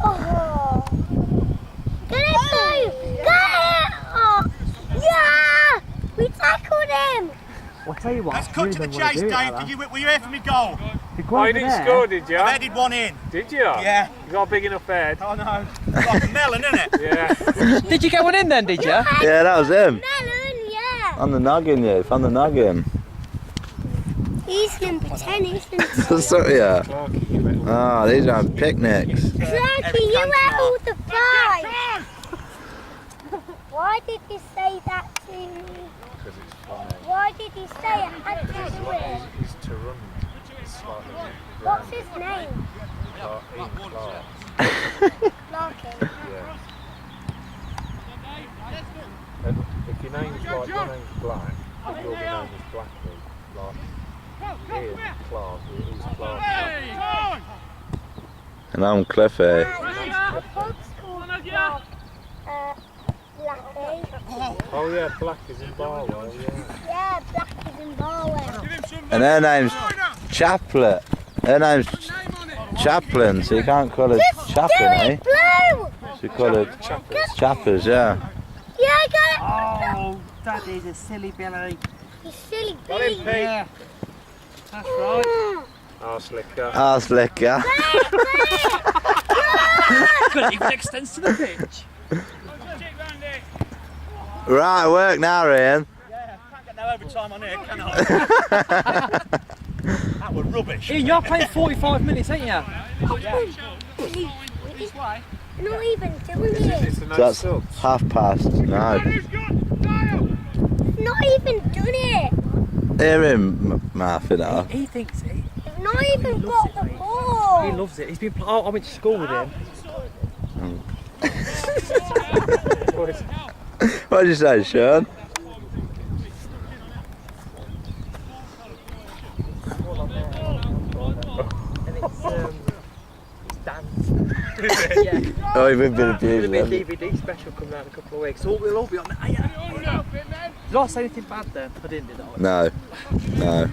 Oh. Get it, Blue! Get it! Oh. Yeah! We tackled him! Well, I'll tell you what. Let's cut to the chase, Dave. Were you here for me goal? Oh, you didn't score, did you? I headed one in. Did you? Yeah. You got a big enough head. Oh no. It's like a melon, isn't it? Yeah. Did you get one in then, did you? Yeah, that was him. Melon, yeah. On the noggin, yeah. On the noggin. He's number 10, he's number 10. So, yeah. Clarky, you went Oh, these are picnics. Clarky, you ate all the fries. Why did you say that to me? because it's funny. Why did he say I had to do it? He's to run slightly. What's his name? Ian Clark. Larkin. Yeah. And if your name's like, your name's Black, if your name is Blackie, like Ian Clark, he's Clark. And I'm Cliffy. The pub's called Black. Blackie. Oh yeah, Black is in Barwell, yeah. Yeah, Black is in Barwell. And her name's Chaplet. Her name's Chaplin, so you can't call her Chaplin, eh? Blue! So you call her Chappers, yeah. Yeah, I got it. Oh, that is a silly Billy. You silly Got him, bee. Pete. Yeah. That's right. Arse licker. Arse licker. Good, even extends to the pitch. Right, work now, Ian. Yeah, I can't get no overtime on here, can I? That was rubbish. Ian, you're playing 45 minutes, ain't you? Not even doing it. It's a So no that's subs. 9:30. No. Not even done it. Hear him, Martha, now. He thinks he Not even got the ball. loves it. He's been. I went to school with him. What did you say, Sean? And it's dance. Yeah. Oh, you've been There'll abused. be a hasn't you? DVD special coming out in a couple of weeks. So we'll all be on it. Did I say anything bad then? I didn't, did I? No. No.